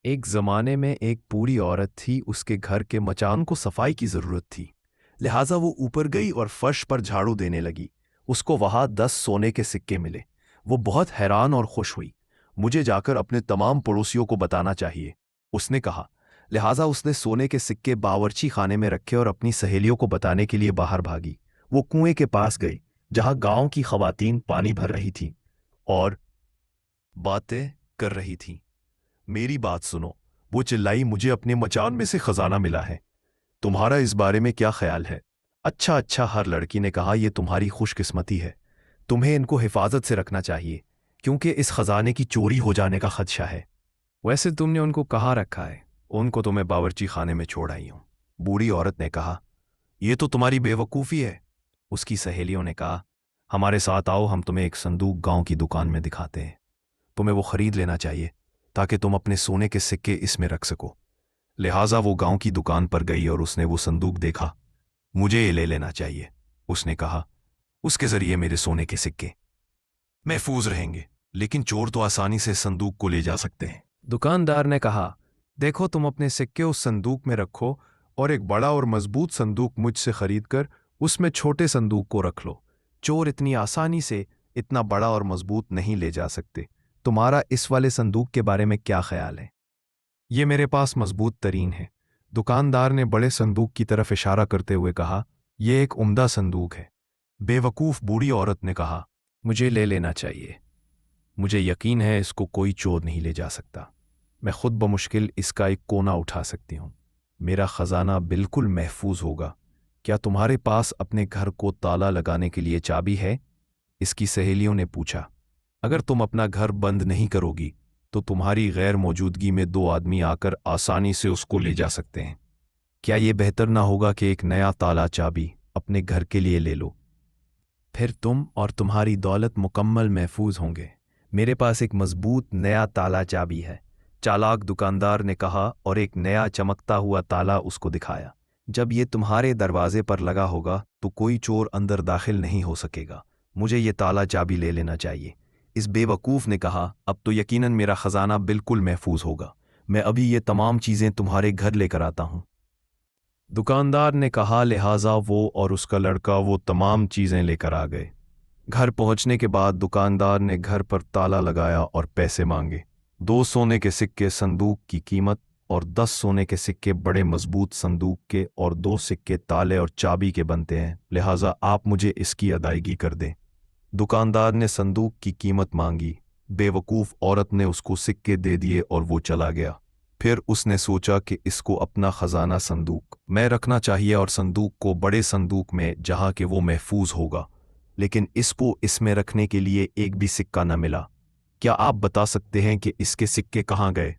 एक ज़माने में एक बूढ़ी औरत थी। उसके घर के मचान को सफाई की ज़रूरत थी, लिहाजा वो ऊपर गई और फर्श पर झाड़ू देने लगी। उसको वहाँ 10 सोने के सिक्के मिले। वो बहुत हैरान और खुश हुई। मुझे जाकर अपने तमाम पड़ोसियों को बताना चाहिए, उसने कहा। लिहाजा उसने सोने के सिक्के बावर्ची खाने में रखे और अपनी सहेलियों को बताने के लिए बाहर भागी। वो कुएं के पास गई, जहाँ गांव की खवातीन पानी भर रही थीं और बातें कर रही थीं। मेरी बात सुनो, वो चिल्लाई, मुझे अपने मचान में से खजाना मिला है। तुम्हारा इस बारे में क्या ख्याल है? अच्छा अच्छा, हर लड़की ने कहा, यह तुम्हारी खुशकिस्मती है। तुम्हें इनको हिफाजत से रखना चाहिए, क्योंकि इस खजाने की चोरी हो जाने का खदशा है। वैसे तुमने उनको कहाँ रखा है? उनको तो मैं बावर्ची खाने में छोड़ आई हूं। बूढ़ी औरत ने कहा। यह तो तुम्हारी बेवकूफ़ी है। उसकी सहेलियों ने कहा, हमारे साथ आओ, हम तुम्हें एक संदूक गांव की दुकान में दिखाते हैं। तुम्हें वो खरीद लेना चाहिए ताकि तुम अपने सोने के सिक्के इसमें रख सको। लिहाजा वो गांव की दुकान पर गई और उसने वो संदूक देखा। मुझे ये ले लेना चाहिए, उसने कहा। उसके जरिए मेरे सोने के सिक्के महफूज रहेंगे, लेकिन चोर तो आसानी से संदूक को ले जा सकते हैं। दुकानदार ने कहा, देखो, तुम अपने सिक्के उस संदूक में रखो और एक बड़ा और मजबूत संदूक मुझसे खरीद कर उसमें छोटे संदूक को रख लो। चोर इतनी आसानी से इतना बड़ा और मजबूत नहीं ले जा सकते। तुम्हारा इस वाले संदूक के बारे में क्या ख्याल है? ये मेरे पास मजबूत तरीन है। दुकानदार ने बड़े संदूक की तरफ इशारा करते हुए कहा, यह एक उम्दा संदूक है। बेवकूफ़ बूढ़ी औरत ने कहा, मुझे ले लेना चाहिए। मुझे यकीन है इसको कोई चोर नहीं ले जा सकता। मैं खुद बमुश्किल इसका एक कोना उठा सकती हूँ। मेरा खजाना बिल्कुल महफूज होगा। क्या तुम्हारे पास अपने घर को ताला लगाने के लिए चाबी है? इसकी सहेलियों ने पूछा। अगर तुम अपना घर बंद नहीं करोगी तो तुम्हारी गैर मौजूदगी में 2 आदमी आकर आसानी से उसको ले जा सकते हैं। क्या ये बेहतर ना होगा कि एक नया ताला चाबी अपने घर के लिए ले लो? फिर तुम और तुम्हारी दौलत मुकम्मल महफूज होंगे। मेरे पास एक मजबूत नया ताला चाबी है, चालाक दुकानदार ने कहा और एक नया चमकता हुआ ताला उसको दिखाया। जब ये तुम्हारे दरवाजे पर लगा होगा तो कोई चोर अंदर दाखिल नहीं हो सकेगा। मुझे ये ताला चाबी ले लेना चाहिए। इस बेवकूफ़ ने कहा, अब तो यकीनन मेरा खजाना बिल्कुल महफूज होगा। मैं अभी ये तमाम चीज़ें तुम्हारे घर लेकर आता हूँ। दुकानदार ने कहा। लिहाजा वो और उसका लड़का वो तमाम चीज़ें लेकर आ गए। घर पहुंचने के बाद दुकानदार ने घर पर ताला लगाया और पैसे मांगे। 2 सोने के सिक्के संदूक की कीमत और 10 सोने के सिक्के बड़े मजबूत संदूक के और 2 सिक्के ताले और चाबी के बनते हैं, लिहाजा आप मुझे इसकी अदायगी कर दें। दुकानदार ने संदूक की कीमत मांगी। बेवकूफ़ औरत ने उसको सिक्के दे दिए और वो चला गया। फिर उसने सोचा कि इसको अपना खजाना संदूक में रखना चाहिए और संदूक को बड़े संदूक में, जहाँ के वो महफूज होगा। लेकिन इसको इसमें रखने के लिए एक भी सिक्का न मिला। क्या आप बता सकते हैं कि इसके सिक्के कहाँ गए?